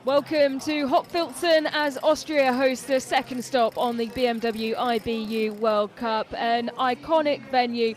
Welcome to Hochfilzen as Austria hosts the second stop on the BMW IBU World Cup, an iconic venue.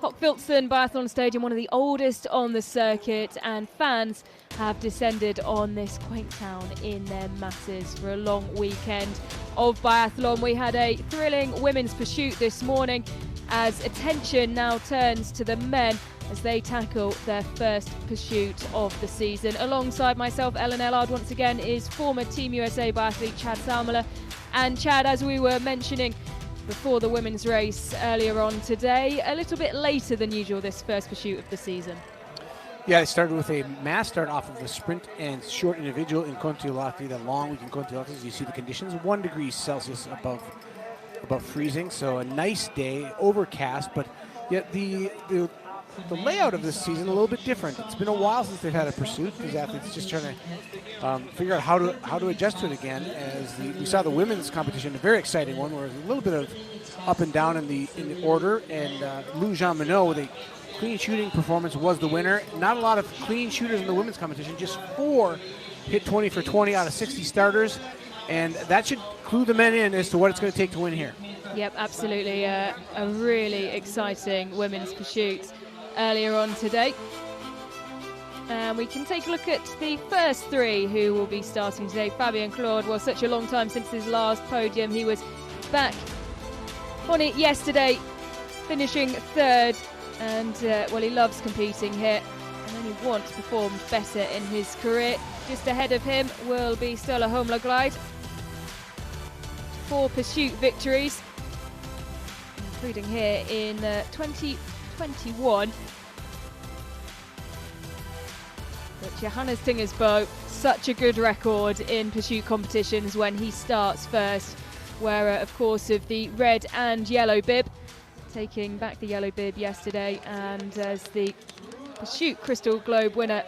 Hochfilzen Biathlon Stadium, one of the oldest on the circuit, and fans have descended on this quaint town in their masses for a long weekend of biathlon. We had a thrilling women's pursuit this morning as attention now turns to the men as they tackle their first pursuit of the season. Alongside myself, Ellen Ellard, once again, is former Team USA biathlete Chad Salmela. And Chad, as we were mentioning before the women's race earlier on today, a little bit later than usual, this first pursuit of the season. Yeah, it started with a mass start off of the sprint and short individual in Kontiolahti, the long week in Kontiolahti. As you see the conditions, 1 degree Celsius above freezing, so a nice day, overcast, but yet the layout of this season a little bit different. It's been a while since they've had a pursuit. These athletes just trying to figure out how to adjust to it again. As we saw the women's competition, a very exciting one, where there's a little bit of up and down in the order, and Lou Jean Minot with a clean shooting performance was the winner. Not a lot of clean shooters in the women's competition, just 4 hit 20 for 20 out of 60 starters, and that should clue the men in as to what it's going to take to win here. Yep, absolutely. A really exciting women's pursuit earlier on today. And we can take a look at the first 3 who will be starting today. Fabien Claude, well, such a long time since his last podium. He was back on it yesterday, finishing 3rd. And, well, he loves competing here and only once performed better in his career. Just ahead of him will be Stella Holmlaglide. 4 pursuit victories, including here in 2021. But Johannes Tingersbo, such a good record in pursuit competitions when he starts first. Wearer, of course, of the red and yellow bib, taking back the yellow bib yesterday, and as the pursuit Crystal Globe winner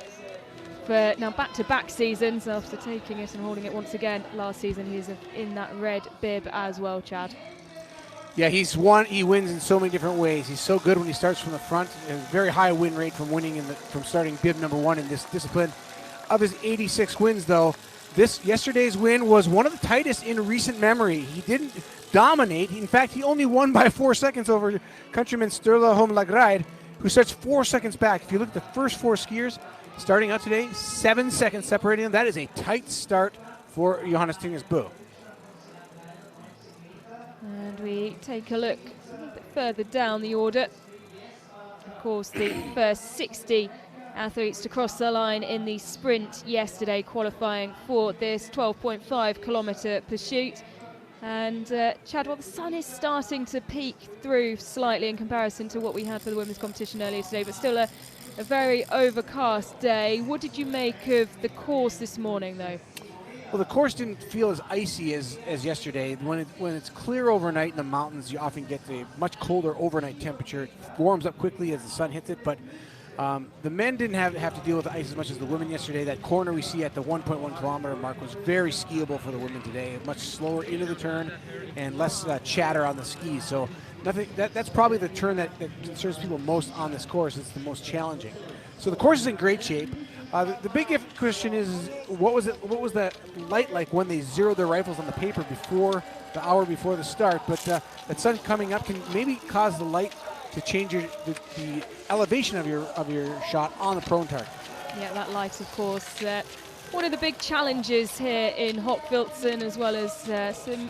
for now back-to-back seasons after taking it and holding it once again last season. He's in that red bib as well, Chad. Yeah, he wins in so many different ways. He's so good when he starts from the front. A very high win rate from from starting bib number 1 in this discipline. Of his 86 wins, though, yesterday's win was one of the tightest in recent memory. He didn't dominate. In fact, he only won by 4 seconds over countryman Sturla Holmlaglide, who starts 4 seconds back. If you look at the first 4 skiers starting out today, 7 seconds separating them. That is a tight start for Johannes Tingersbo. And we take a look a little bit further down the order. Of course, the first 60 athletes to cross the line in the sprint yesterday, qualifying for this 12.5 kilometre pursuit. And Chad, well, the sun is starting to peek through slightly in comparison to what we had for the women's competition earlier today, but still a very overcast day. What did you make of the course this morning, though? Well, the course didn't feel as icy as yesterday. When it's clear overnight in the mountains, you often get a much colder overnight temperature. It warms up quickly as the sun hits it, but the men didn't have to deal with the ice as much as the women yesterday. That corner we see at the 1.1 kilometer mark was very skiable for the women today. Much slower into the turn and less chatter on the skis. So that's probably the turn that concerns people most on this course. It's the most challenging. So the course is in great shape. The big question is what was the light like when they zeroed their rifles on the paper the hour before the start? But that sun coming up can maybe cause the light to change the elevation of your shot on the prone target. Yeah, that light, of course, one of the big challenges here in Hochfilzen, as well as some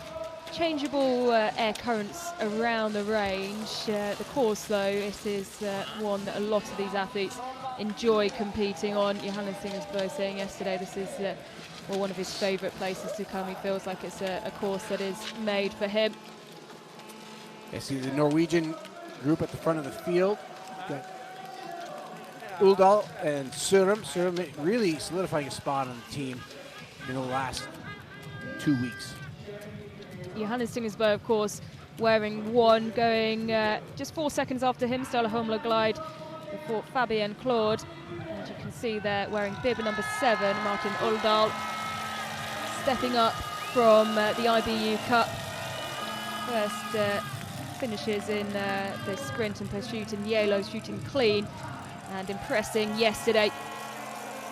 changeable air currents around the range. The course, though, it is one that a lot of these athletes enjoy competing on. Johannes Tingersbo saying yesterday this is one of his favourite places to come. He feels like it's a course that is made for him. I see the Norwegian group at the front of the field. Got Uldal and Sørum. Sørum really solidifying a spot on the team in the last 2 weeks. Johannes Tingersbo, of course, wearing 1, going just 4 seconds after him, Stella Holmlaglide, before Fabien Claude. And you can see there, wearing bib number 7, Martin Uldal, stepping up from the IBU Cup. First finishes in the sprint and pursuit in yellow, shooting clean and impressing yesterday.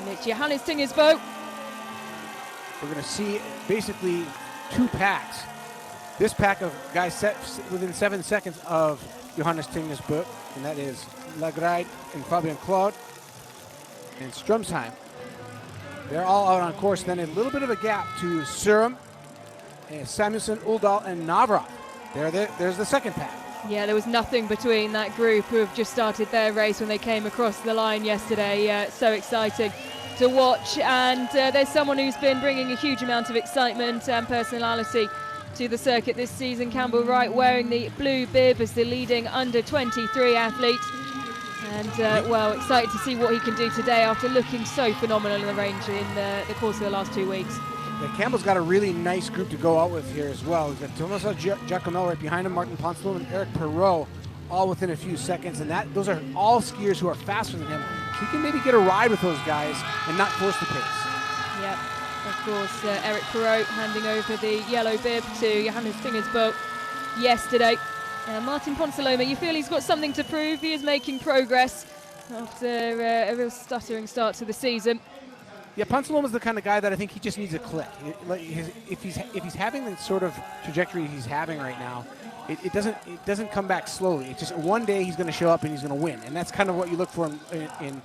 And it's Johannes Tingersbo we're going to see basically two packs. This pack of guys set within 7 seconds of Johannes Tingesbø, and that is Lagride and Fabian Claude and Strumsheim. They're all out on course. Then a little bit of a gap to Surum, Samuelson, Uldal, and Navrat. There's the second pack. Yeah, there was nothing between that group who have just started their race when they came across the line yesterday. So exciting to watch. And there's someone who's been bringing a huge amount of excitement and personality to the circuit this season, Campbell Wright, wearing the blue bib as the leading under-23 athlete. And, well, excited to see what he can do today after looking so phenomenal in the range in the course of the last 2 weeks. Yeah, Campbell's got a really nice group to go out with here as well. He's got Tomaso Giacomello right behind him, Martin Poncelum and Eric Perreault, all within a few seconds. And those are all skiers who are faster than him. So he can maybe get a ride with those guys and not force the pace. Yep. Of course, Eric Perreault handing over the yellow bib to Johannes Tingesbø yesterday. Martin Ponceloma, you feel he's got something to prove. He is making progress after a real stuttering start to the season. Yeah, Ponceloma's the kind of guy that I think he just needs a click. If he's having the sort of trajectory he's having right now, it doesn't come back slowly. It's just one day he's going to show up and he's going to win, and that's kind of what you look for in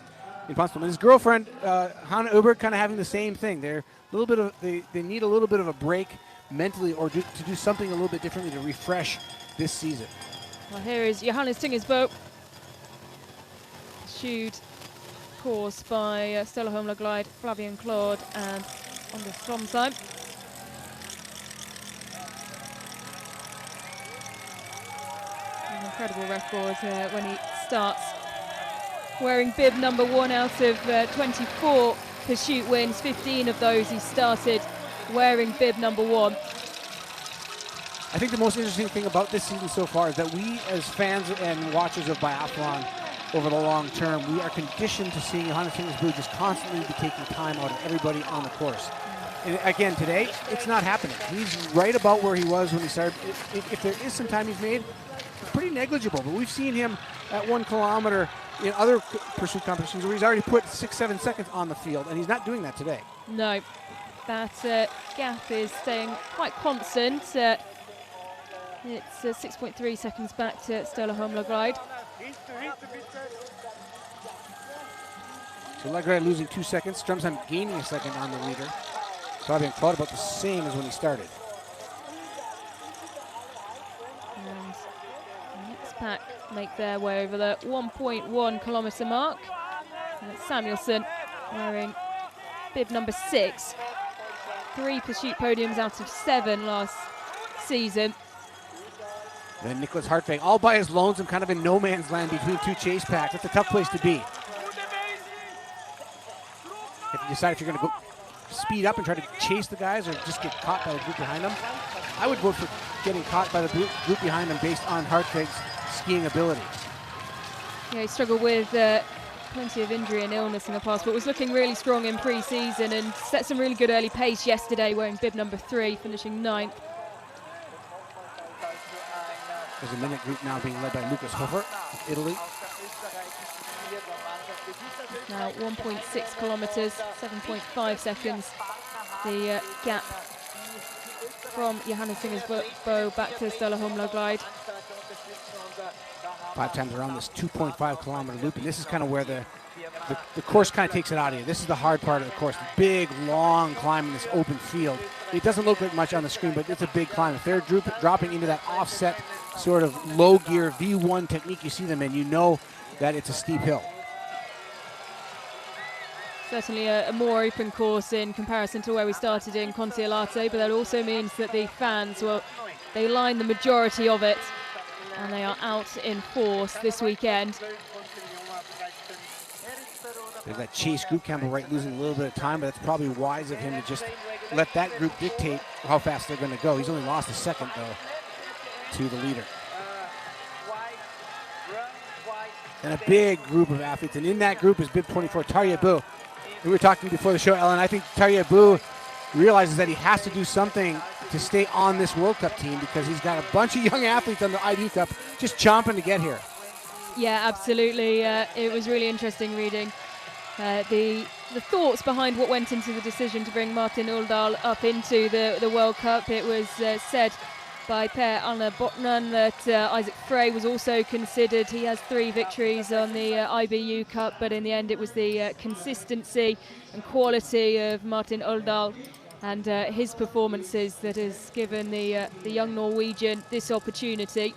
Ponceloma. His girlfriend Hannah Uber kind of having the same thing. They're a little bit of they need a little bit of a break mentally or to do something a little bit differently to refresh this season. Well, here is Johannes Tingesbø, pursued course by Stella Holmler-Glide, Flavien Claude, and Anders Stromsheim. An incredible record when he starts wearing bib number 1 out of 24 pursuit wins. 15 of those he started wearing bib number 1. I think the most interesting thing about this season so far is that we, as fans and watchers of biathlon over the long term, we are conditioned to seeing Johannes Tingesbø just constantly be taking time out of everybody on the course. And again, today, it's not happening. He's right about where he was when he started. If there is some time he's made, it's pretty negligible. But we've seen him at 1 kilometer in other pursuit competitions where he's already put 6-7 seconds on the field, and he's not doing that today. No, that gap is staying quite constant. It's 6.3 seconds back to Stella Holmler-Glide. So Lagride losing 2 seconds. Strumsheim gaining a second on the leader. Fabian Claude about the same as when he started. And the next pack make their way over the 1.1 kilometre mark. And Samuelson wearing bib number 6. 3 pursuit podiums out of 7 last season. Then Nicholas Hartweg all by his lonesome, kind of in no man's land between 2 chase packs. That's a tough place to be. If you decide if you're going to go speed up and try to chase the guys or just get caught by the group behind them, I would vote for getting caught by the group behind them based on Hartweg's skiing ability. Yeah, he struggled with plenty of injury and illness in the past, but was looking really strong in pre-season and set some really good early pace yesterday wearing bib number 3, finishing 9th. There's a minute group now being led by Lucas Hofer of Italy. Now 1.6 kilometres, 7.5 seconds. The gap from Johannes Tingesbø back to Stella Holmler-Glide. 5 times around this 2.5 kilometer loop, and this is kind of where the course kind of takes it out of you. This is the hard part of the course. Big, long climb in this open field. It doesn't look like much on the screen, but it's a big climb. If they're dropping into that offset sort of low gear V1 technique you see them in, you know that it's a steep hill. Certainly a more open course in comparison to where we started in Kontiolahti, but that also means that the fans, well, they line the majority of it, and they are out in force this weekend. There's that chase group, Campbell Wright losing a little bit of time, but it's probably wise of him to just let that group dictate how fast they're going to go. He's only lost a second, though, to the leader. And a big group of athletes, and in that group is bib 24, Tarjei Bø. We were talking before the show, Ellen. I think Tarjei Bø realizes that he has to do something to stay on this World Cup team because he's got a bunch of young athletes on the ID Cup just chomping to get here. Yeah, absolutely. It was really interesting reading The thoughts behind what went into the decision to bring Martin Uldal up into the World Cup. It was said by Per Arne Botnan that Isaac Frey was also considered. He has 3 victories on the IBU Cup, but in the end it was the consistency and quality of Martin Uldal and his performances that has given the young Norwegian this opportunity.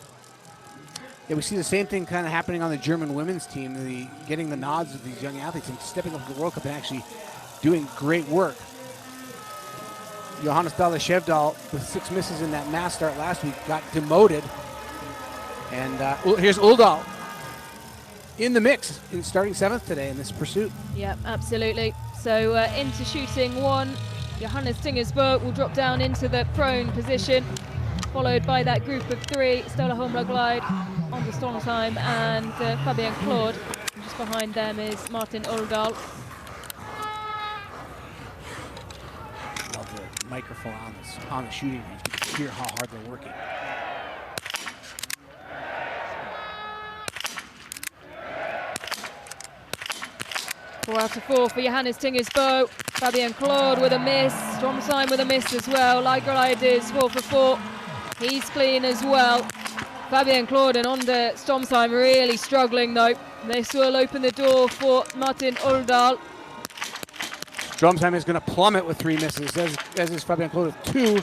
Yeah, we see the same thing kind of happening on the German women's team, getting the nods of these young athletes and stepping up to the World Cup and actually doing great work. Johannes Dahle Skjevdal, with 6 misses in that mass start last week, got demoted. And here's Uldal in the mix, in starting 7th today in this pursuit. Yeah, absolutely. So into shooting 1, Johannes Tingersbø will drop down into the prone position, followed by that group of 3, Ståle Holmberg Anders Stormsheim and Fabien Claude. And just behind them is Martin Uldal. Love the microphone on the shooting range. You can hear how hard they're working. Four out of 4 for Johannes Tingersbø. Fabien Claude with a miss. Stormsheim with a miss as well. Lagerleid is 4 for 4. He's clean as well. Fabien Claude and Onde Stormsheim really struggling though. This will open the door for Martin Uldal. Stormsheim is going to plummet with 3 misses, as is Fabien Claude with 2.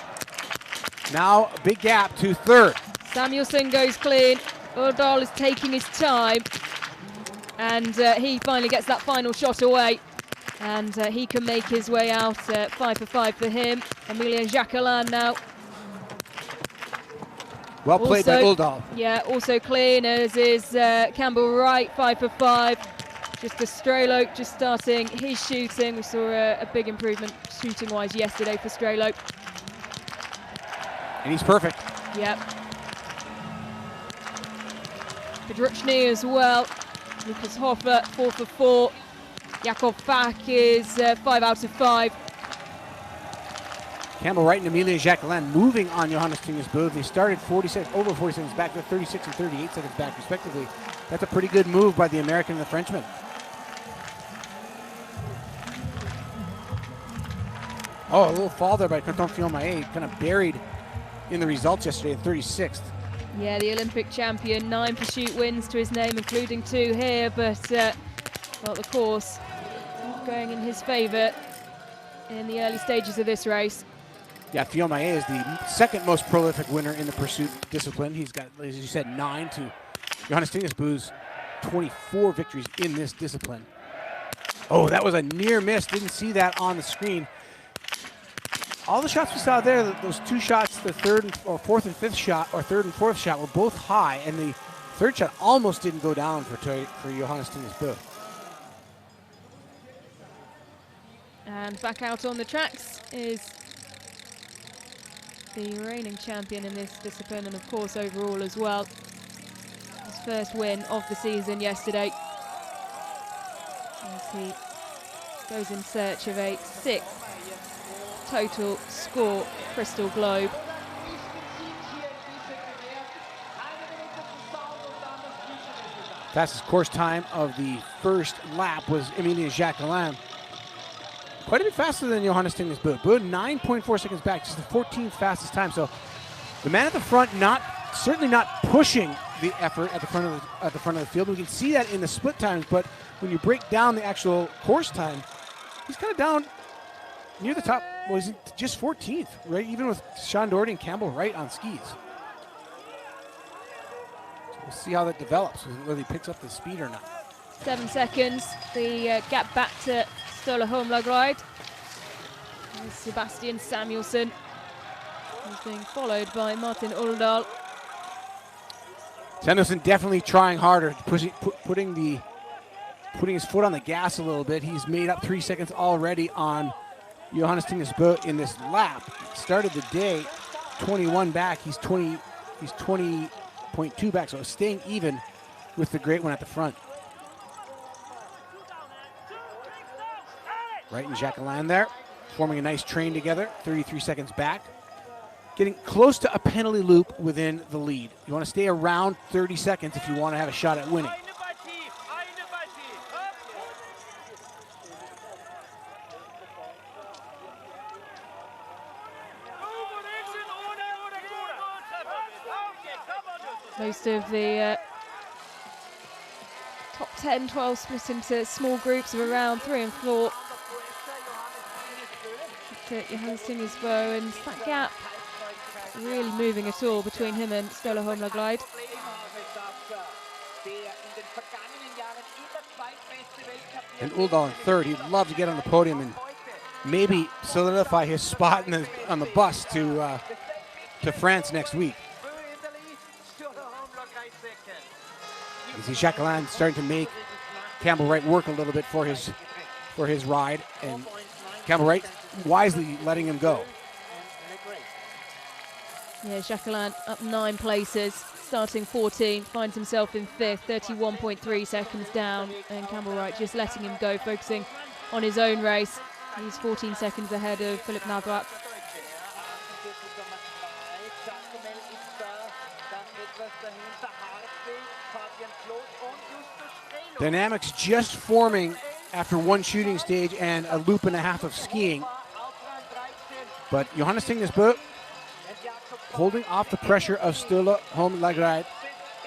Now a big gap to 3rd. Samuelson goes clean. Uldal is taking his time. And he finally gets that final shot away. And he can make his way out. 5 for 5 for him. Emilien Jacquelin now. Well played by Uldal. Yeah, also clean, as is Campbell Wright, 5 for 5. Just Strelo just starting his shooting. We saw a big improvement shooting-wise yesterday for Strelo. And he's perfect. Yep. Pedruchny as well. Lucas Hofer, 4 for 4. Jakob Fak is 5 out of 5. Campbell Wright and Emilien Jacquelin moving on Johannes Tingersbø. They started over 40 seconds back. They're 36 and 38 seconds back, respectively. That's a pretty good move by the American and the Frenchman. Oh, a little fall there by Quentin Fillon-Maillet, kind of buried in the results yesterday in 36th. Yeah, the Olympic champion, 9 pursuit wins to his name, including 2 here, but well, the course not going in his favour in the early stages of this race. Yeah, Fillon-Maillet is the second most prolific winner in the pursuit discipline. He's got, as you said, 9 to Johannes Tingersbø's 24 victories in this discipline. Oh, that was a near miss. Didn't see that on the screen. All the shots we saw there, those 2 shots, the 4th and 5th shot, or 3rd and 4th shot, were both high, and the 3rd shot almost didn't go down for Johannes Tingersbø. And back out on the tracks is the reigning champion in this discipline, and of course overall as well. His first win of the season yesterday, as he goes in search of a 6th total score Crystal Globe. Fastest course time of the first lap was Emilien Jacquelin. Quite a bit faster than Johannes Tingersbø. 9.4 seconds back, just the 14th fastest time. So the man at the front certainly not pushing the effort at the front of the field. We can see that in the split times, but when you break down the actual course time, he's kind of down near the top. Well, he's just 14th, right? Even with Sean Doherty and Campbell Wright on skis. So we'll see how that develops, whether he picks up the speed or not. 7 seconds, the gap back to Ståle Holmberg. Sebastian Samuelson is being followed by Martin Uldal. Samuelson definitely trying harder, putting his foot on the gas a little bit. He's made up 3 seconds already on Johannes Tingersbø in this lap. Started the day 21 back. He's 20.2 back, so staying even with the great one at the front. Wright and Jacquelin there, forming a nice train together, 33 seconds back. Getting close to a penalty loop within the lead. You want to stay around 30 seconds if you want to have a shot at winning. Most of the top 10, 12 split into small groups of around 3 and 4. Johannes Tingnes Bø, and that gap really moving at all between him and Ståle Holmberg. And Uldal in third. He'd love to get on the podium and maybe solidify his spot on the bus to France next week. You see Jacquelin starting to make Campbell Wright work a little bit for his ride, and Campbell Wright wisely letting him go. Yeah, Jacquelin up 9 places, starting 14, finds himself in 5th, 31.3 seconds down, and Campbell Wright just letting him go, focusing on his own race. He's 14 seconds ahead of Philipp Nadrat. Dynamics just forming after one shooting stage and a loop and a half of skiing. But Johannes Tingnes Bø holding off the pressure of Ståle Holmberg.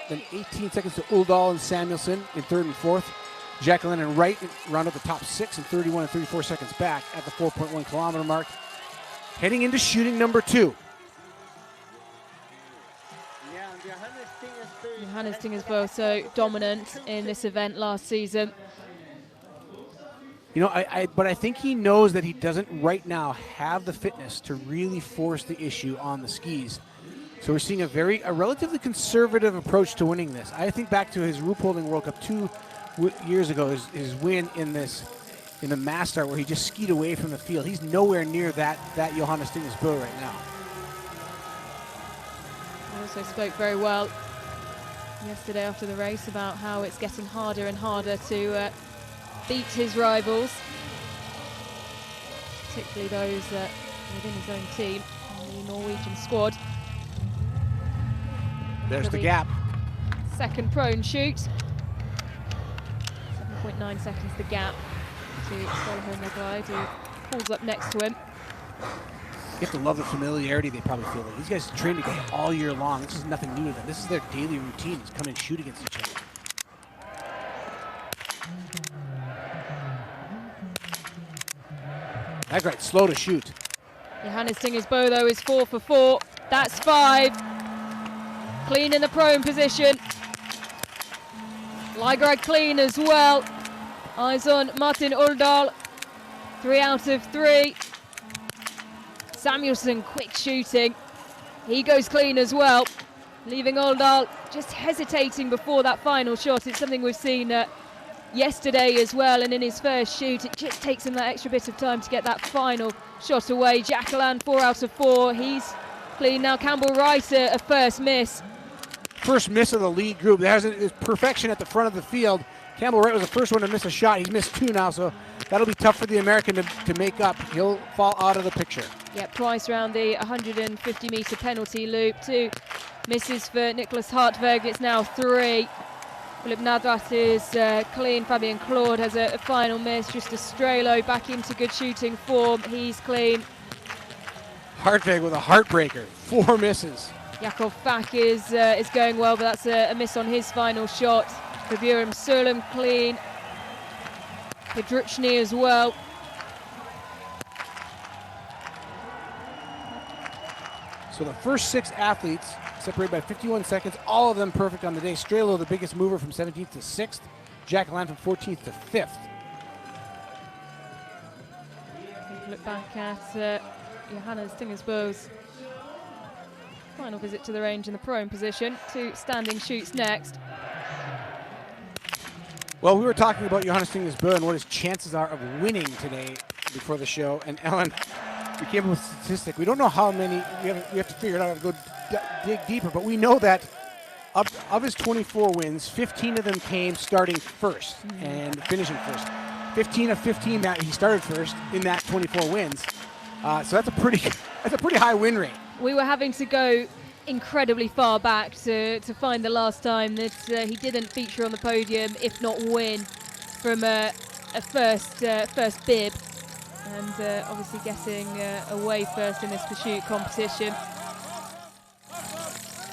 Then 18 seconds to Uldal and Samuelsson in 3rd and 4th. Jacquelin and Wright round up the top 6 and 31 and 34 seconds back at the 4.1 kilometer mark. Heading into shooting number 2. Johannes Tingnes Bø so dominant in this event last season. You know, but I think he knows that he doesn't right now have the fitness to really force the issue on the skis. So we're seeing a relatively conservative approach to winning this. I think back to his Ruhpolding World Cup 2 years ago, his win in the mass start where he just skied away from the field. He's nowhere near that Johannes Tingnes Bø right now. He also spoke very well yesterday after the race about how it's getting harder and harder to beat his rivals, particularly those within his own team, the Norwegian squad. There's the gap. Second prone shoot. 7.9 seconds the gap to Ståle Holmberg, who pulls up next to him. You have to love the familiarity they probably feel. Like these guys train together all year long. This is nothing new to them. This is their daily routine, is come and shoot against each other. That's right, slow to shoot. Johannes Tingnes Bø, though, is 4 for 4. That's 5. Clean in the prone position. Lagerud clean as well. Eyes on Martin Uldal. 3 out of 3. Samuelsson quick shooting. He goes clean as well, leaving Uldal just hesitating before that final shot. It's something we've seen yesterday as well, and in his first shoot it just takes him that extra bit of time to get that final shot away. Jacquelin 4 out of 4. He's clean now. Campbell Wright a first miss. First miss of the lead group. There's his perfection at the front of the field. Campbell Wright was the first one to miss a shot. He's missed 2 now, so that'll be tough for the American to make up. He'll fall out of the picture. Yep, twice around the 150-meter penalty loop. 2 misses for Nicholas Hartweg. It's now 3. Philipp Nadrat is clean. Fabien Claude has a final miss. Just Estrello back into good shooting form. He's clean. Hartweg with a heartbreaker. 4 misses. Jakob Fack is going well, but that's a miss on his final shot. Fabiuram Sulam clean. Pedruchny as well. So the first 6 athletes separated by 51 seconds, all of them perfect on the day. Strelo, the biggest mover, from 17th to 6th. Jacquelin from 14th to 5th. Look back at Johannes Tingnes Bø's final visit to the range in the prone position. 2 standing shoots next. Well, we were talking about Johannes Tingnes Bø and what his chances are of winning today before the show. And Ellen, we came up with a statistic. We don't know how many. We have to figure it out and go dig deeper. But we know that of his 24 wins, 15 of them came starting first and finishing first. 15 of 15 that he started first in that 24 wins. So that's a pretty high win rate. We were having to go incredibly far back to find the last time that he didn't feature on the podium, if not win, from a first bib, and obviously getting away first in this pursuit competition.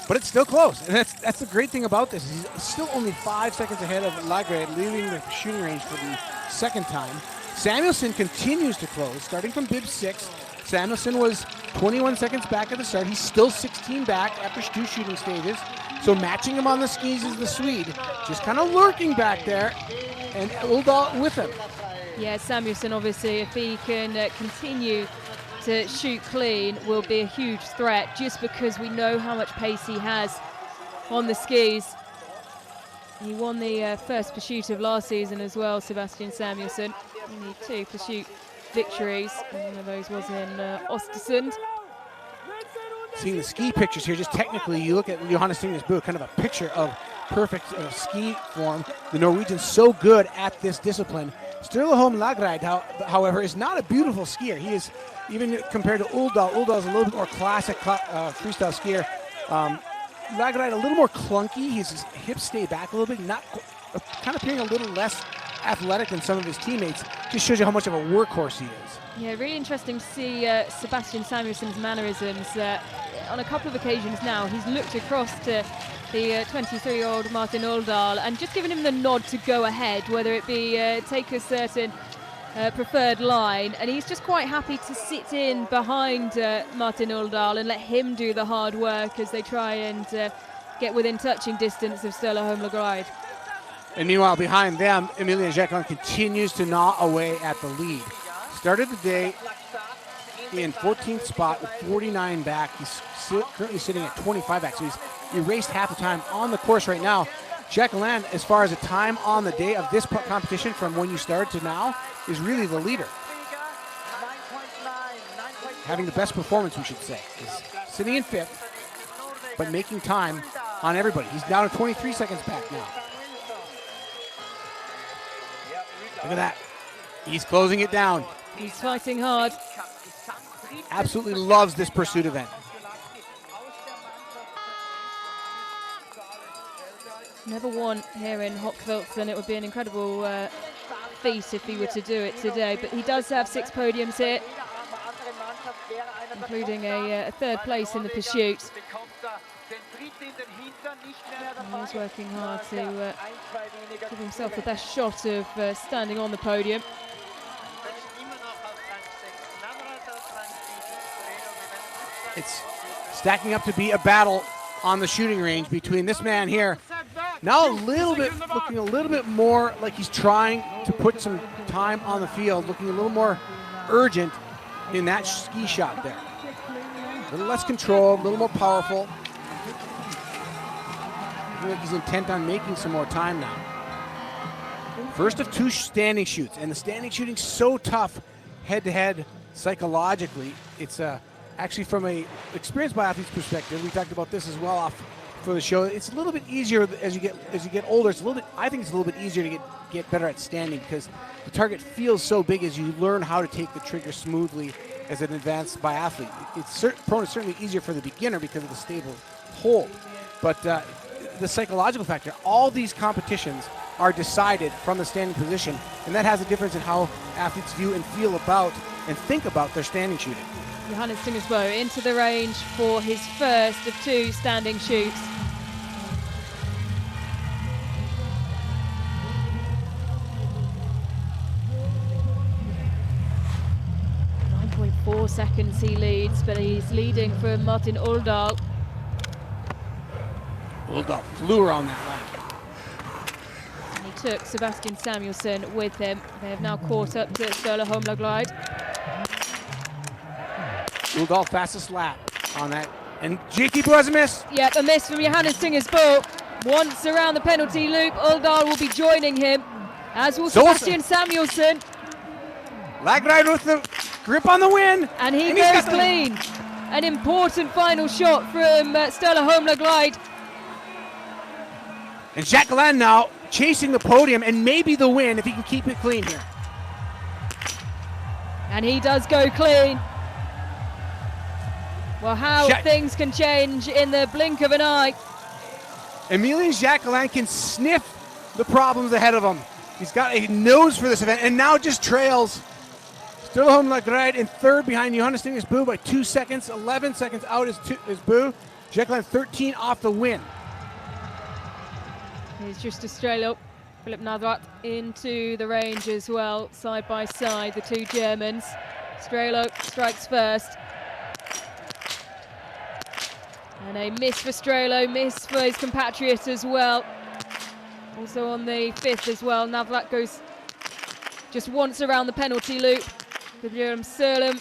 But it's still close, and that's the great thing about this. He's still only 5 seconds ahead of Lagrade, leaving the shooting range for the second time. Samuelsson continues to close, starting from bib 6. Samuelsson was 21 seconds back at the start. He's still 16 back after 2 shooting stages. So matching him on the skis is the Swede. Just kind of lurking back there, and Uldal with him. Yeah, Samuelsson, obviously, if he can continue to shoot clean, will be a huge threat, just because we know how much pace he has on the skis. He won the first pursuit of last season as well, Sebastian Samuelsson. Only 2 pursuit victories, and one of those was in Östersund. Seeing the ski pictures here, just technically, you look at Johannes Tingus Bø, kind of a picture of perfect ski form. The Norwegian's so good at this discipline. Sturla Holm Lagride, however, is not a beautiful skier. He is, even compared to Uldal, Uldal's a little bit more classic freestyle skier. Lagride a little more clunky. His hips stay back a little bit, not kind of appearing a little less athletic than some of his teammates. Just shows you how much of a workhorse he is. Yeah, really interesting to see Sebastian Samuelsson's mannerisms. On a couple of occasions now, he's looked across to the 23-year-old Martin Uldal and just given him the nod to go ahead, whether it be take a certain preferred line, and he's just quite happy to sit in behind Martin Uldal and let him do the hard work as they try and get within touching distance of Sturla Holm Lagride. And meanwhile, behind them, Emilien Jacquelin continues to gnaw away at the lead. Started the day in 14th spot with 49 back. He's currently sitting at 25 back, so he's erased half the time on the course right now. Jacquelin, as far as the time on the day of this competition from when you started to now, is really the leader. Having the best performance, we should say. He's sitting in 5th, but making time on everybody. He's down to 23 seconds back now. Look at that. He's closing it down. He's fighting hard. Absolutely loves this pursuit event. Never won here in Hochfilzen. It would be an incredible feat if he were to do it today, but he does have 6 podiums here, including a 3rd place in the pursuit. And he's working hard to give himself the best shot of standing on the podium. It's stacking up to be a battle on the shooting range between this man here. Now looking a little bit more like he's trying to put some time on the field, looking a little more urgent in that ski shot there. A little less controlled, a little more powerful. I feel like he's intent on making some more time now. First of 2 standing shoots, and the standing shooting's so tough head-to-head psychologically. It's actually from a experienced biathlete's perspective. We talked about this as well off for the show. It's a little bit easier as you get older. I think it's a little bit easier to get better at standing because the target feels so big as you learn how to take the trigger smoothly as an advanced biathlete. It's certainly easier for the beginner because of the stable hold, but the psychological factor. All these competitions are decided from the standing position, and that has a difference in how athletes view and feel about and think about their standing shooting. Johannes Tingus Bø into the range for his first of 2 standing shoots. .4 seconds he leads, but he's leading from Martin Uldal. Uldal flew around that line. And he took Sebastian Samuelsson with him. They have now caught up to Sturla Holm Lagride. Uldal fastest lap on that. And JT Bø has a miss. Yep, a miss from Johannes Tingus Bø. Once around the penalty loop, Uldal will be joining him, as will Sebastian Samuelsson. Lagride with the grip on the win. And he goes clean. An important final shot from Sturla Holm Lagride. And Jacquelin now chasing the podium and maybe the win if he can keep it clean here. And he does go clean. Well, how things can change in the blink of an eye. Emilien Jacquelin can sniff the problems ahead of him. He's got a nose for this event and now just trails Sturla Holm Lagride in 3rd behind Johannes Tingus Bø by 2 seconds. 11 seconds out is Bø. Jacqueline 13 off the win. Here's just Strelo, Philipp Navrat into the range as well, side by side, the two Germans. Strelo strikes first. And a miss for Strelo, miss for his compatriot as well. Also on the fifth as well, Navrat goes just once around the penalty loop. Guillaume Serlem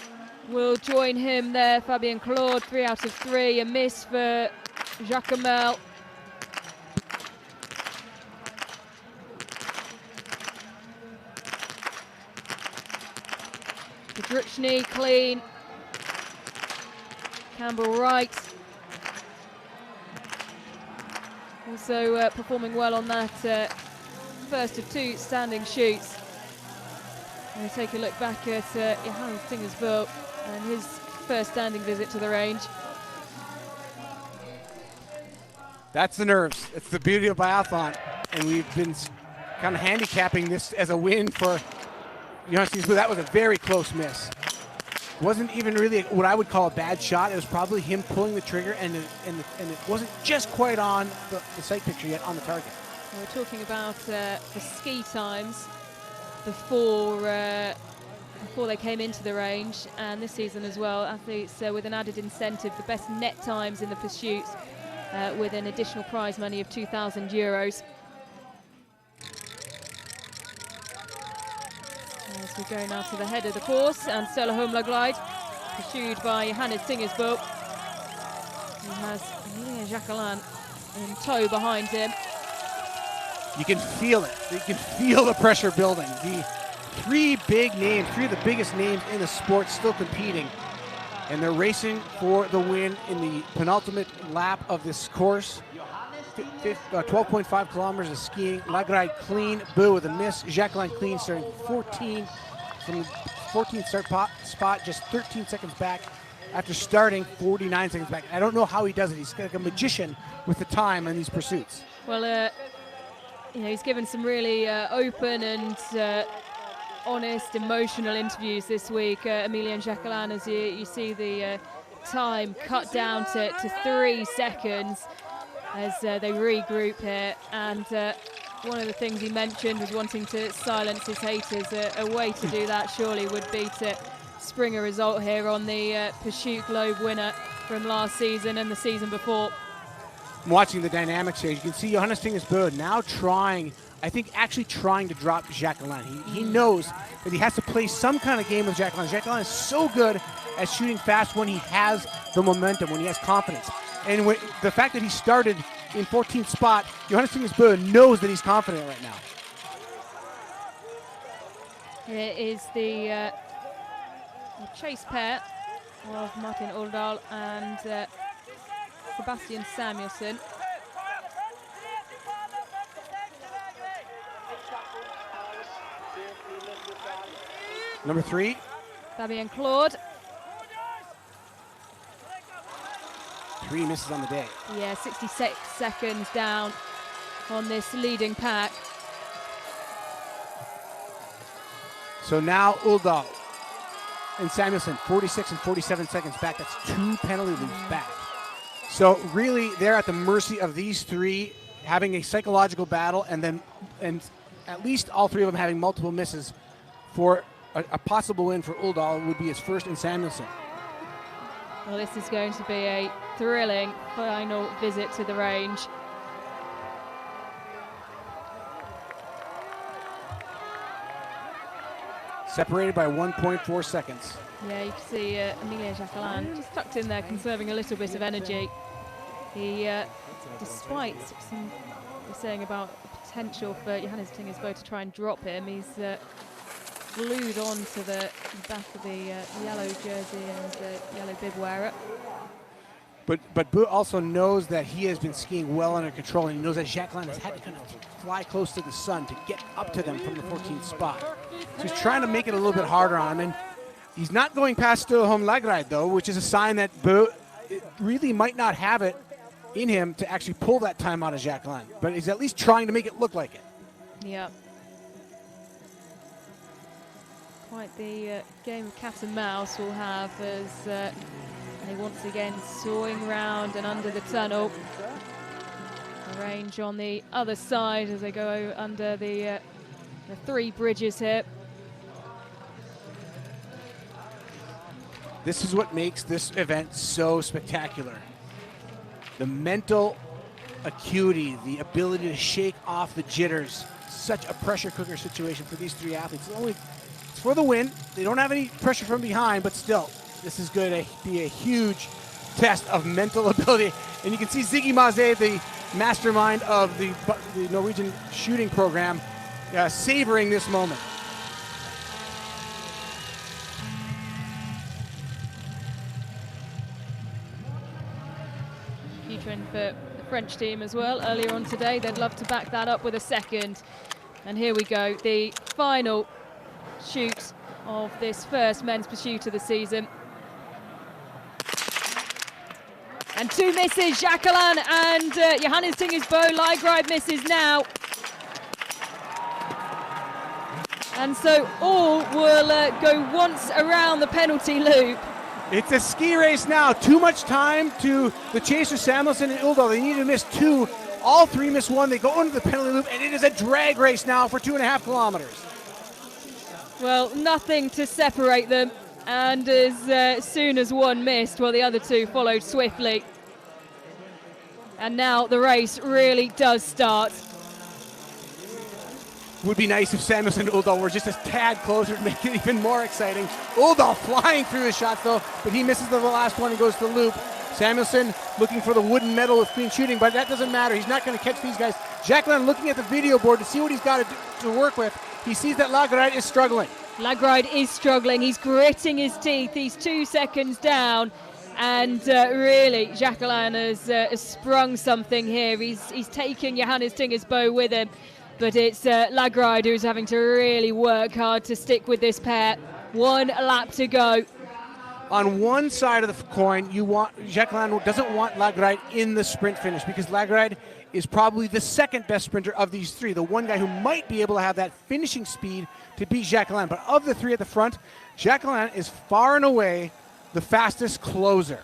will join him there. Fabien Claude, 3 out of 3. A miss for Jacquemel. Druchny clean. Campbell Wright also performing well on that first of 2 standing shoots. And we take a look back at Johannes Tingersville and his first standing visit to the range. That's the nerves. It's the beauty of biathlon. And we've been kind of handicapping this as a win for Johannes Tingersville. That was a very close miss. Wasn't even really what I would call a bad shot. It was probably him pulling the trigger, and it wasn't just quite on the sight picture yet on the target. We're talking about the ski times before they came into the range, and this season as well, athletes with an added incentive, the best net times in the pursuits with an additional prize money of €2,000. As we go now to the head of the course, and Stella Holmlaglide, pursued by Johannes Tingersville, who has Emilia Jacquelin in tow behind him. You can feel it. You can feel the pressure building. The 3 big names, 3 of the biggest names in the sport still competing, and they're racing for the win in the penultimate lap of this course. 12.5 kilometers of skiing. Lagride clean, Boo with a miss. Jacqueline clean, starting 14 from the 14th spot, just 13 seconds back after starting 49 seconds back. I don't know how he does it. He's like a magician with the time in these pursuits. Well, he's given some really open and honest, emotional interviews this week. Emilien Jacquelin, as you see the time cut down to 3 seconds. As they regroup here, and one of the things he mentioned was wanting to silence his haters. A way to do that surely would be to spring a result here on the Pursuit Globe winner from last season and the season before. I'm watching the dynamics here. You can see Johannes Tingersbø now actually trying to drop Jacquelin. He knows that he has to play some kind of game with Jacquelin. Jacquelin is so good at shooting fast when he has the momentum, when he has confidence. And the fact that he started in 14th spot, Johannes Tingersbø knows that he's confident right now. Here is the chase pair of Martin Oldal and Sebastian Samuelsson. Number 3. Fabien Claude. 3 misses on the day. Yeah, 66 seconds down on this leading pack. So now Uldal and Samuelsson, 46 and 47 seconds back. That's 2 penalty loops back. So really, they're at the mercy of these 3 having a psychological battle, and at least all 3 of them having multiple misses for a possible win for Uldal would be his first in Samuelsson. Well, this is going to be a thrilling final visit to the range. Separated by 1.4 seconds. Yeah, you can see Emilien Jacquelin just tucked in there, conserving a little bit of energy. He, despite some saying about the potential for Johannes Tingersbø to try and drop him, he's glued on to the back of the yellow jersey and the yellow bib wearer. But Boo also knows that he has been skiing well under control, and he knows that Jacquelin has had to kind of fly close to the sun to get up to them from the 14th spot. So he's trying to make it a little bit harder on him, and he's not going past Støhom Lagride, though, which is a sign that Boo really might not have it in him to actually pull that time out of Jacquelin, but he's at least trying to make it look like it. Yeah. Quite the game of cat and mouse we'll have as They once again soaring round and under the tunnel. The range on the other side as they go under the three bridges here. This is what makes this event so spectacular. The mental acuity, the ability to shake off the jitters. Such a pressure cooker situation for these three athletes. It's for the win. They don't have any pressure from behind, but still, this is going to be a huge test of mental ability. And you can see Ziggy Maze, the mastermind of the Norwegian shooting program, savoring this moment. Huge win for the French team as well. Earlier on today, they'd love to back that up with a second. And here we go, the final shoot of this first men's pursuit of the season. And two misses, Jacqueline and Johannes Tingers Bø. Lagerheide misses now. And so all will go once around the penalty loop. It's a ski race now. Too much time to the chasers, Samuelson and Uldal. They need to miss two. All three miss one. They go into the penalty loop, and it is a drag race now for 2.5 kilometers. Well, nothing to separate them. And as soon as one missed, well, the other two followed swiftly. And now the race really does start. Would be nice if Samuelson and Uldal were just a tad closer to make it even more exciting. Uldal flying through his shots, though, but he misses the last one and goes to the loop. Samuelson looking for the wooden medal with clean shooting, but that doesn't matter. He's not going to catch these guys. Jacqueline looking at the video board to see what he's got to work with. He sees that Lagerheide is struggling. Lagerheide is struggling. He's gritting his teeth. He's 2 seconds down. And really, Jacqueline has sprung something here. He's taking Johannes Tingers Bø with him. But it's Lagerheide who's having to really work hard to stick with this pair. 1 lap to go. On one side of the coin, Jacqueline doesn't want Lagerheide in the sprint finish because Lagerheide is probably the second best sprinter of these three, the one guy who might be able to have that finishing speed to beat Jacqueline. But of the three at the front, Jacqueline is far and away the fastest closer.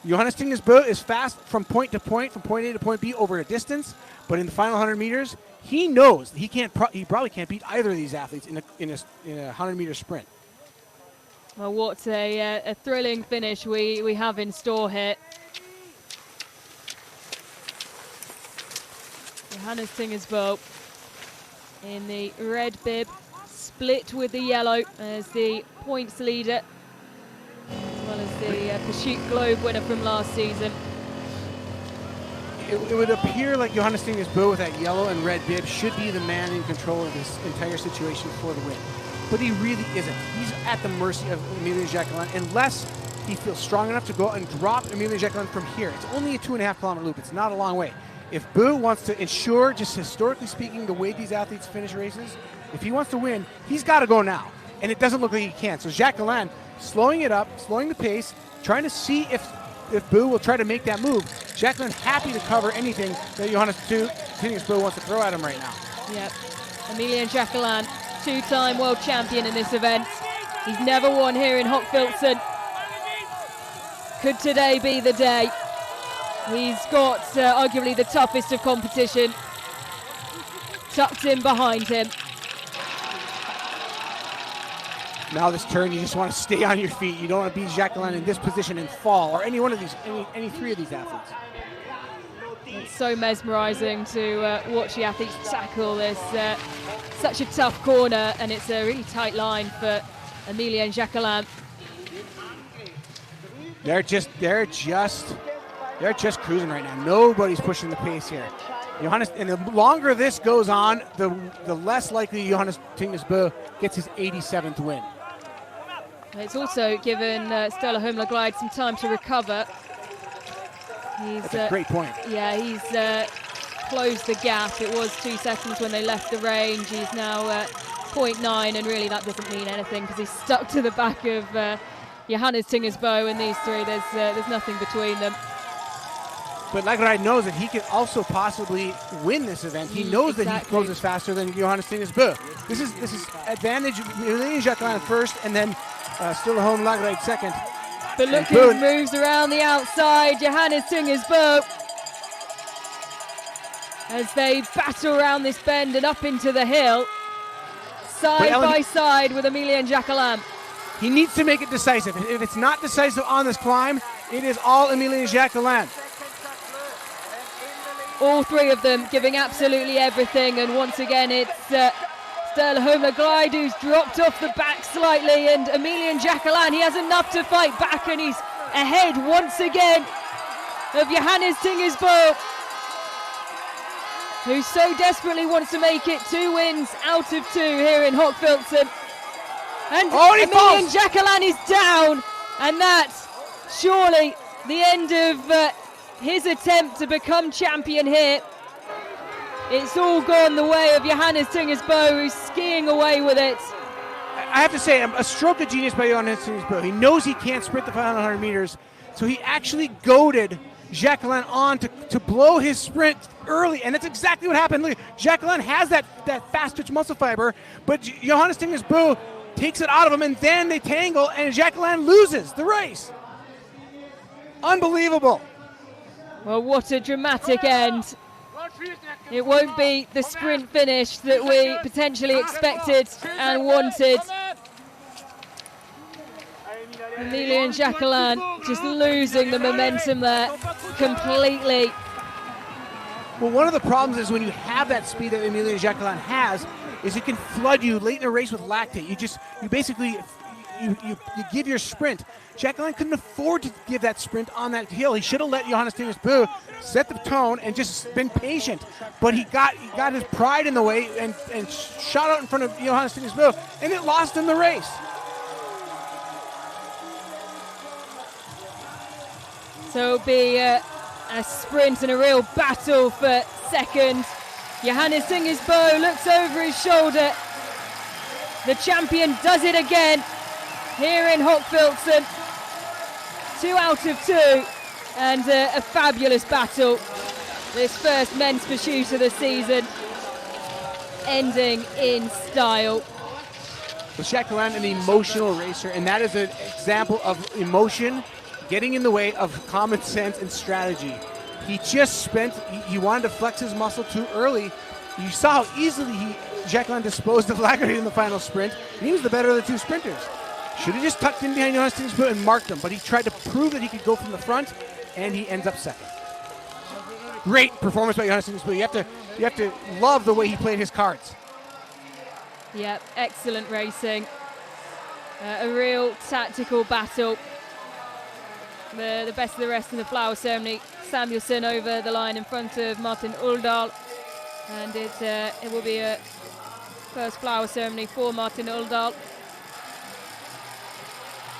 Johannes Tingers Bø is fast from point to point, from point A to point B over a distance, but in the final 100 meters, he knows he probably can't beat either of these athletes in a 100-meter sprint. Well, what a thrilling finish we have in store here. Johannes Tingers Bø in the red bib, split with the yellow as the points leader, as well as the Pursuit Globe winner from last season. It would appear like Johannes Tingers Bø with that yellow and red bib should be the man in control of this entire situation for the win. But he really isn't. He's at the mercy of Emilia Jacqueline unless he feels strong enough to go and drop Emilia Jacqueline from here. It's only a 2.5 kilometer loop. It's not a long way. If Bø wants to ensure, just historically speaking, the way these athletes finish races, if he wants to win, he's got to go now. And it doesn't look like he can. So Jacqueline slowing it up, slowing the pace, trying to see if Bø will try to make that move. Jacqueline happy to cover anything that Johannes Tingers Bø wants to throw at him right now. Yep. Emilia Jacqueline, 2-time world champion in this event. He's never won here in Hochfilzen. Could today be the day? He's got arguably the toughest of competition tucked in behind him. Now this turn, you just want to stay on your feet. You don't want to beat Jacqueline in this position and fall, or any one of these, any three of these athletes. It's so mesmerizing to watch the athletes tackle this. Such a tough corner, and it's a really tight line for Emilia and Jacqueline. They're just cruising right now. Nobody's pushing the pace here. Johannes, and the longer this goes on, the less likely Johannes Tingers Bø gets his 87th win. It's also given Stella Holmberg some time to recover. That's a great point. Yeah, he's closed the gap. It was 2 seconds when they left the range. He's now 0.9, and really that doesn't mean anything because he's stuck to the back of Johannes Tingers Bø, and these three, there's nothing between them. But Lagerheide knows that he could also possibly win this event. He knows that he closes faster than Johannes Tingers Bø. This is advantage Emilia Jacqueline first, and then Stella Holmberg Lagerheide second. But look who moves around the outside, Johannes Tingers Bø. As they battle around this bend and up into the hill, side by side with Emilian Jacquelin. He needs to make it decisive. If it's not decisive on this climb, it is all Emilian Jacquelin. All three of them giving absolutely everything, and once again it's Sturla Holmgaard who's dropped off the back slightly, and Emilian Jacquelin, he has enough to fight back, and he's ahead once again of Johannes Tingers Bø, who so desperately wants to make it 2 wins out of 2 here in Hochfilzen. And Emilian Jacquelin is down, and that's surely the end of his attempt to become champion here. It's all gone the way of Johannes Tingers Bø, who's skiing away with it. I have to say, a stroke of genius by Johannes Tingers Bø. He knows he can't sprint the final 100 meters, so he actually goaded Jacquelin on to blow his sprint early, and that's exactly what happened. Look, Jacquelin has that fast twitch muscle fiber, but Johannes Tingers Bø takes it out of him, and then they tangle, and Jacquelin loses the race. Unbelievable. Well, what a dramatic end. It won't be the sprint finish that we potentially expected and wanted. Emilian Jacquelin just losing the momentum there completely. Well, one of the problems is when you have that speed that Emilian Jacquelin has, is it can flood you late in a race with lactate. You basically give your sprint. Jacquelin couldn't afford to give that sprint on that hill. He should have let Johannes Tingers Bø set the tone and just been patient. But he got his pride in the way and shot out in front of Johannes Tingers Bø, and it lost him the race. So it'll be a sprint and a real battle for second. Johannes Tingers Bø looks over his shoulder. The champion does it again here in Hochfilzen. 2 out of 2, and a fabulous battle. This first men's pursuit of the season ending in style. Well, Jacquelin, an emotional racer, and that is an example of emotion getting in the way of common sense and strategy. He wanted to flex his muscle too early. You saw how easily Jacquelin disposed of Lagardère in the final sprint, and he was the better of the 2 sprinters. Should have just tucked in behind Johannes Tingers Bø and marked him, but he tried to prove that he could go from the front, and he ends up second. Great performance by Johannes Tingers Bø. You have to love the way he played his cards. Yeah, excellent racing. A real tactical battle. The best of the rest in the flower ceremony. Samuelsson over the line in front of Martin Uldal, and it will be a first flower ceremony for Martin Uldal.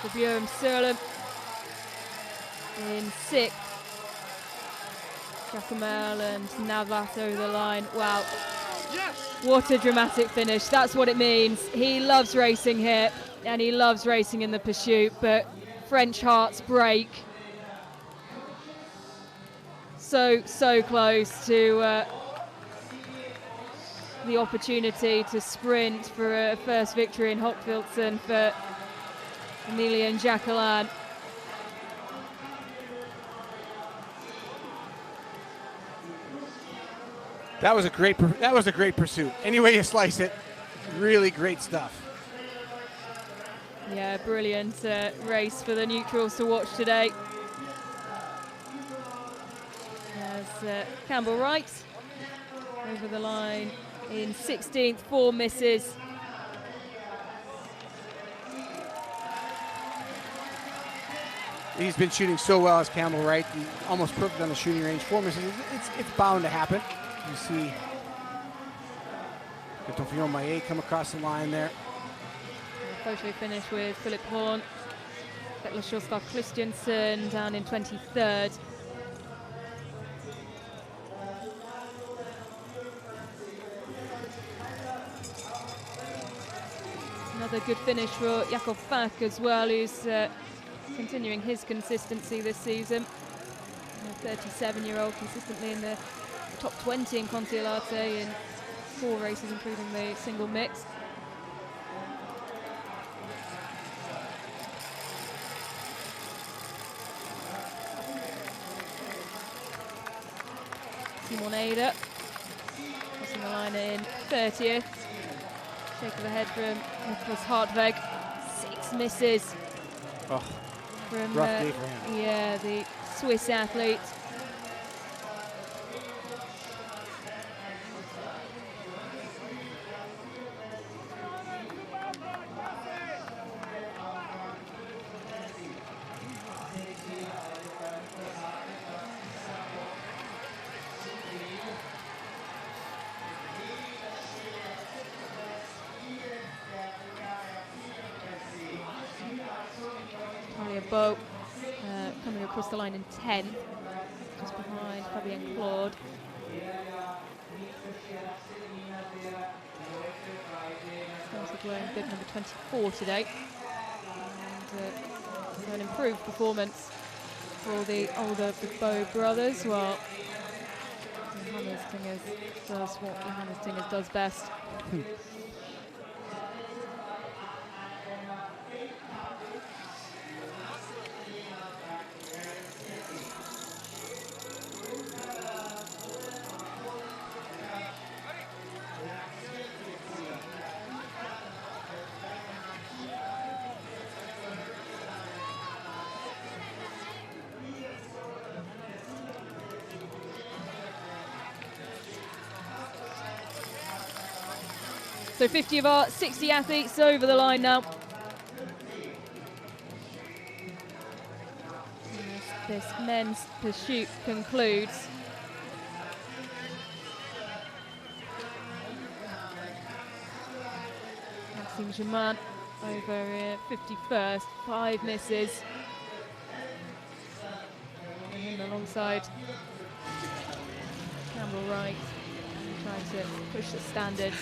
For Bjørn Sørlund in 6th. Jacomel and Navas over the line. Wow. What a dramatic finish. That's what it means. He loves racing here, and he loves racing in the pursuit, but French hearts break. So close to the opportunity to sprint for a first victory in Hochfilzen for Emilian Jacquelin. That was a great pursuit. Any way you slice it, really great stuff. Yeah, brilliant race for the neutrals to watch today. As Campbell Wright over the line in 16th, 4 misses. He's been shooting so well as Campbell Wright. He's almost perfect on the shooting range. 4 misses. It's bound to happen. You see Tofion Maillet come across the line there. Photo finish with Philip Horn. Vettel Sjostad Christiansen down in 23rd. Another good finish for Jakob Falk as well, who's continuing his consistency this season. A 37-year-old consistently in the top 20 in Kontiolahti in 4 races, including the single mix. Simon Eder crossing the line in 30th. Shake of the head from Nicholas Hartweg. 6 misses. Oh, from rough day for him. yeah, the Swiss athlete. Talia Bow coming across the line in 10th, just behind Fabienne Claude. Started wearing bib number 24 today. And so an improved performance for the older of the Bow brothers, while Johannes Tingers does what Johannes Tingers does best. So 50 of our 60 athletes over the line now. As this men's pursuit concludes. Maxime Germain over 51st, 5 misses. And him alongside Campbell Wright, trying to push the standards.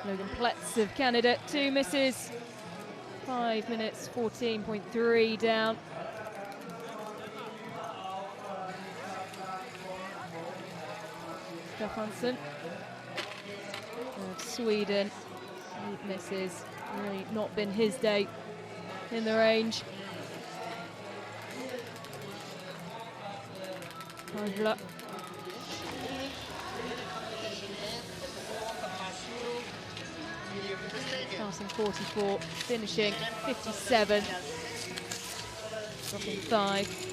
Logan Pletz of Canada, 2 misses, 5 minutes 14.3 down. Stefansson of Sweden, 8 misses, really not been his day in the range. Angela. Starting 44, finishing 57, dropping 5.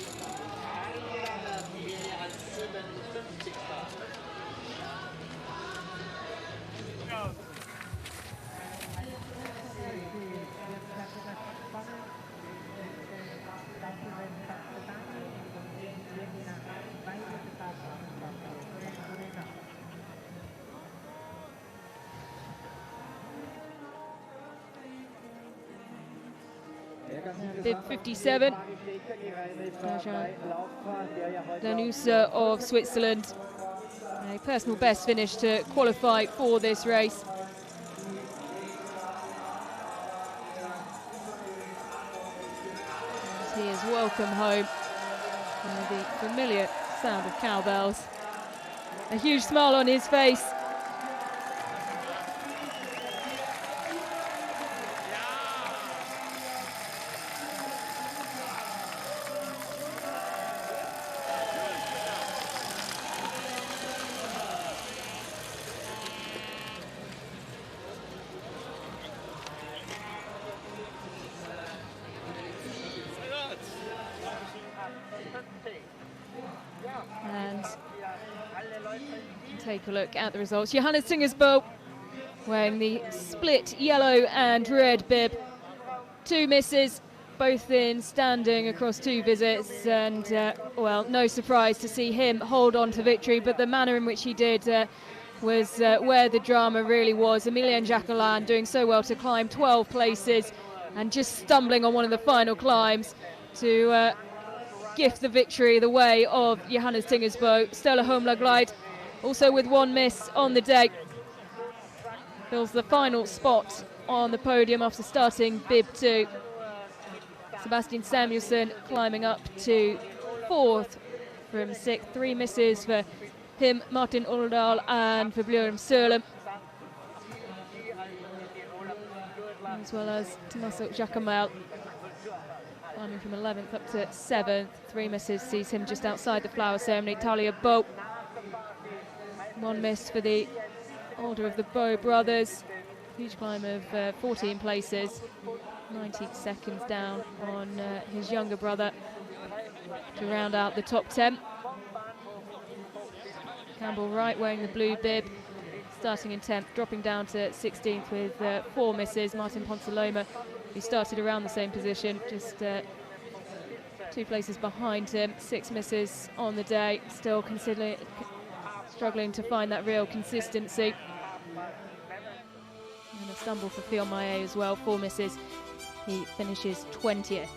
Bib 57, Danusa of Switzerland. A personal best finish to qualify for this race. And he is welcome home with the familiar sound of cowbells. A huge smile on his face. And take a look at the results. Johannes Tingers Bow wearing the split yellow and red bib. 2 misses, both in standing across 2 visits, and well, no surprise to see him hold on to victory, but the manner in which he did was where the drama really was. Emilien Jacquelin doing so well to climb 12 places and just stumbling on one of the final climbs to gift the victory the way of Johannes Tingers Bow. Stella Holmlaglide also with 1 miss on the day. Fills the final spot on the podium after starting bib 2. Sebastian Samuelsson climbing up to 4th from 6th. 3 misses for him, Martin Oldal, and for Björn Sörlem, as well as Tommaso Giacomel climbing from 11th up to 7th. 3 misses sees him just outside the flower ceremony. Talia Bow, 1 miss for the older of the Bow brothers. Huge climb of 14 places, 90 seconds down on his younger brother to round out the top 10. Campbell Wright wearing the blue bib, starting in 10th, dropping down to 16th with 4 misses. Martin Ponsaloma, who started around the same position, just 2 places behind him, 6 misses on the day, still struggling to find that real consistency. And a stumble for Fionn Maé as well, 4 misses. He finishes 20th.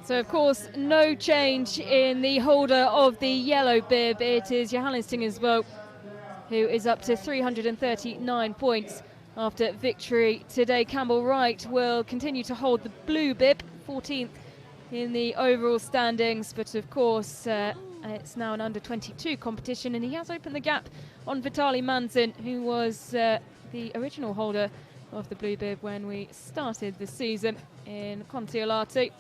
So, of course, no change in the holder of the yellow bib. It is Johannes Tingersbo, who is up to 339 points after victory today. Campbell Wright will continue to hold the blue bib, 14th in the overall standings. But, of course, it's now an under-22 competition, and he has opened the gap on Vitali Manzin, who was the original holder of the blue bib when we started the season in Kontiolahti.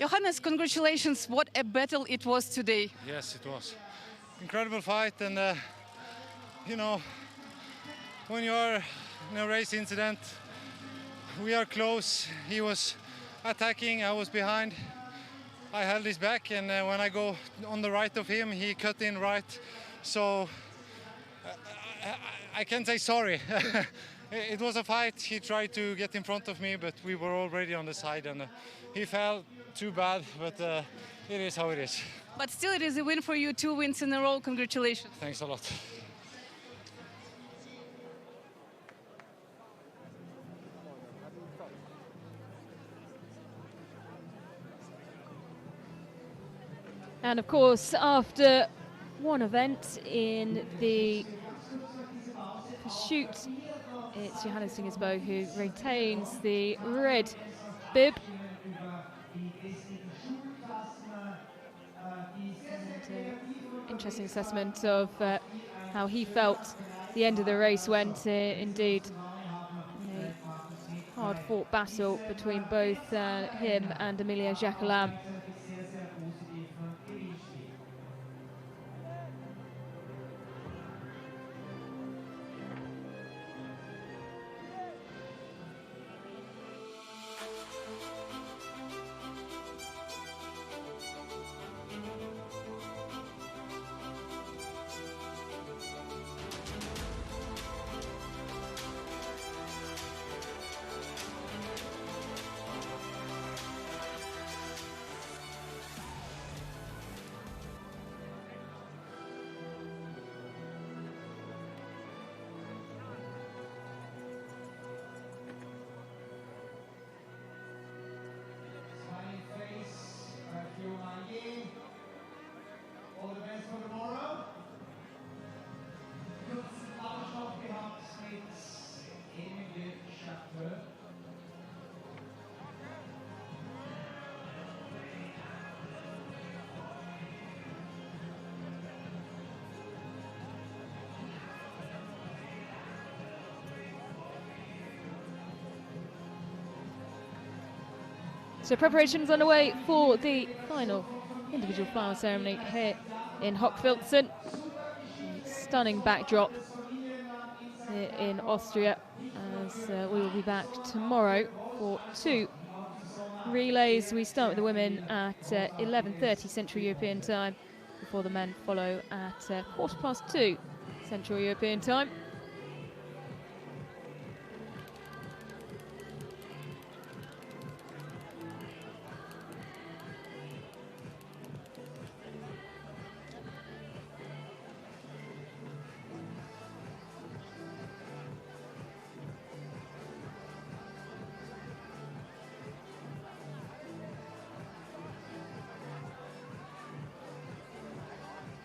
Johannes, congratulations. What a battle it was today. Yes, it was. Incredible fight, and you know, when you are in a race incident, we are close. He was attacking, I was behind. I held his back, and when I go on the right of him, he cut in right. So I can't say sorry. It was a fight. He tried to get in front of me, but we were already on the side, and he fell. Too bad, but it is how it is. But still, it is a win for you. 2 wins in a row. Congratulations. Thanks a lot. And of course, after one event in the pursuit, it's Johannes Singersbo who retains the red bib. Interesting assessment of how he felt the end of the race went. Indeed, a hard-fought battle between both him and Emilio Jacquelin. So preparations underway for the final individual flower ceremony here in Hochfilzen. Stunning backdrop here in Austria, as we will be back tomorrow for 2 relays. We start with the women at 11:30 Central European time, before the men follow at 2:15 Central European time.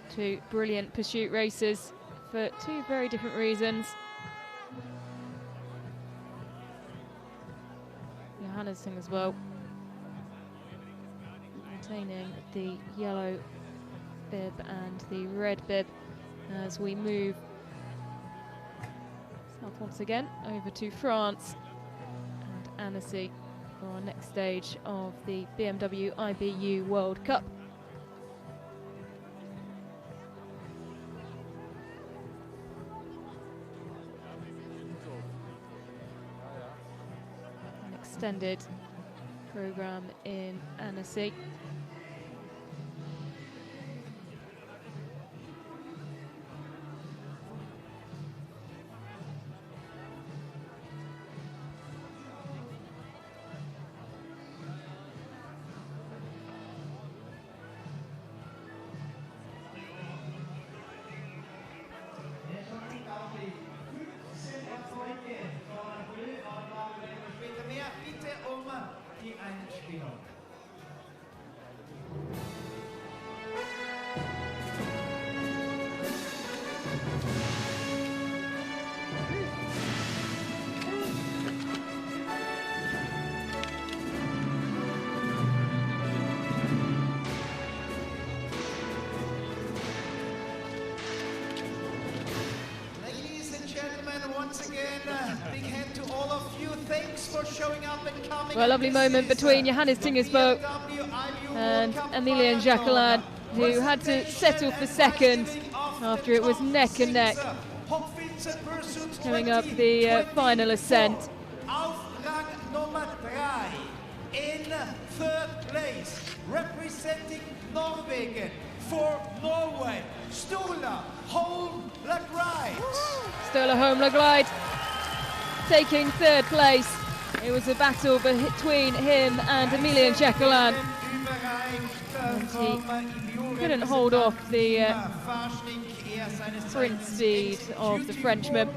Two brilliant pursuit racers for 2 very different reasons. Johannes Singersbo retaining the yellow bib and the red bib as we move south once again over to France and Annecy for our next stage of the BMW IBU World Cup. Extended program in Annecy. Once again, big hand to all of you. Thanks for showing up and coming. Well, a lovely moment between Johannes Tingesbø and Emilian Jacquelin, who had to settle for second after it was neck and neck coming up the final ascent. Aufrang Nummer 3 in third place, representing Norwegen for Norway, Sturla Holm Lagride. Sturla Holm Lagride taking third place. It was a battle between him and Emilian Jacquelin. And he couldn't hold off the sprint speed of the Frenchman.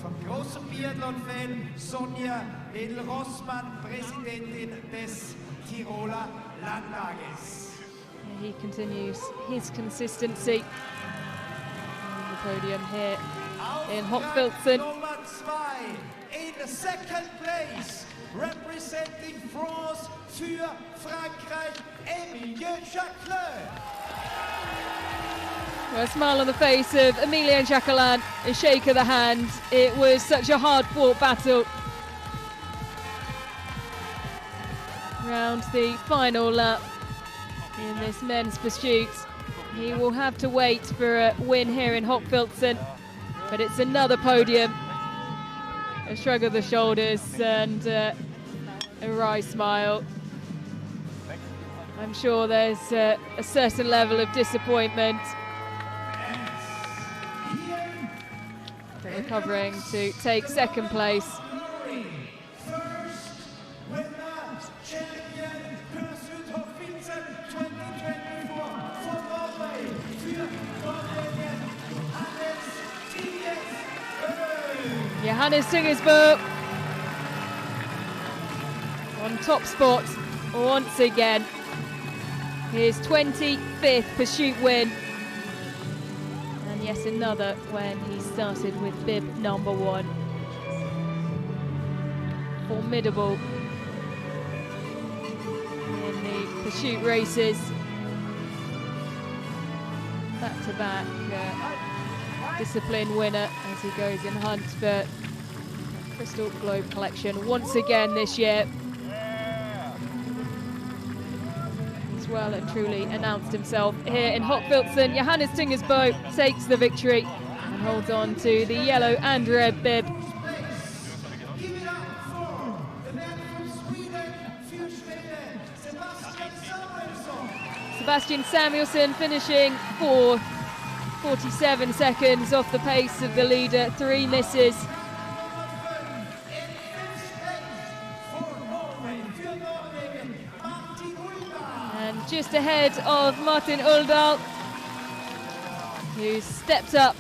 Vom großen Biathlon-Fan Sonja Wedel-Rossmann, Präsidentin des Tiroler Landtages. He continues his consistency on the podium here in Hochfilzen. Nummer 2 in the second place, representing France für Frankreich, Emilian Jacquelin. A smile on the face of Emilian Jacquelin, a shake of the hand. It was such a hard-fought battle. Round the final lap in this men's pursuit. He will have to wait for a win here in Hochfilzen, but it's another podium. A shrug of the shoulders and a wry smile. I'm sure there's a certain level of disappointment. Recovering to take second place. Johannes Tingesbø on top spot once again. His 25th pursuit win. And yes, another when he started with bib number 1. Formidable in the pursuit races. Back-to-back discipline winner as he goes in hunt for Crystal Globe Collection once again this year. He's well and truly announced himself here in Hochfilzen. Johannes Tingesbø takes the victory and holds on to the yellow and red bib. Sebastian Samuelsson finishing 4th, 47 seconds off the pace of the leader, 3 misses. And just ahead of Martin Uldal, who stepped up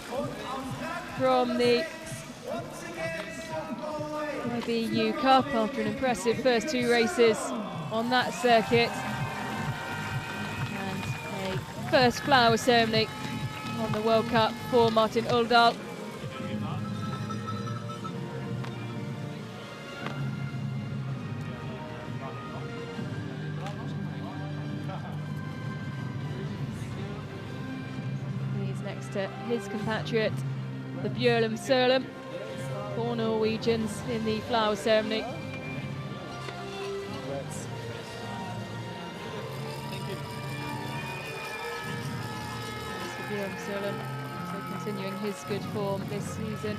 from the IBU Cup after an impressive first 2 races on that circuit. And a first flower ceremony on the World Cup for Martin Uldal. He's next to his compatriot, the Bjørlum Sørlum, 4 Norwegians in the flower ceremony. Bjørlum Sørlum so continuing his good form this season.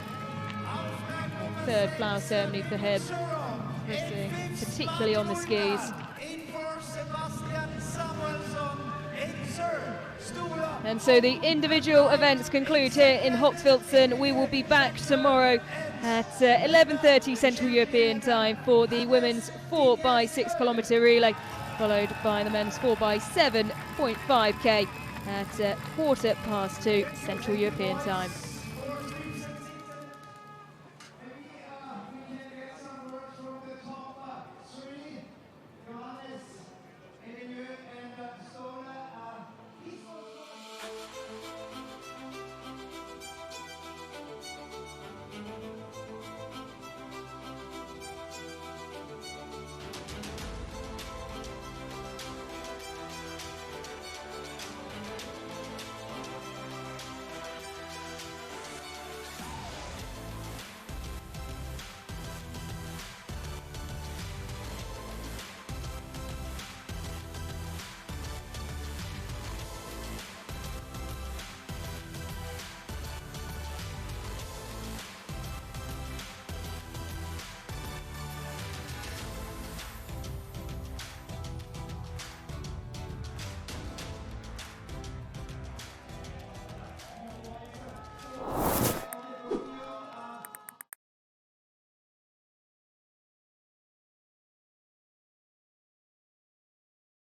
3rd flower ceremony for him, particularly on the skis. And so the individual events conclude here in Hochfilzen. We will be back tomorrow at 11:30 Central European time for the women's 4x6 kilometre relay, followed by the men's 4x7.5k at 2:15 Central European time.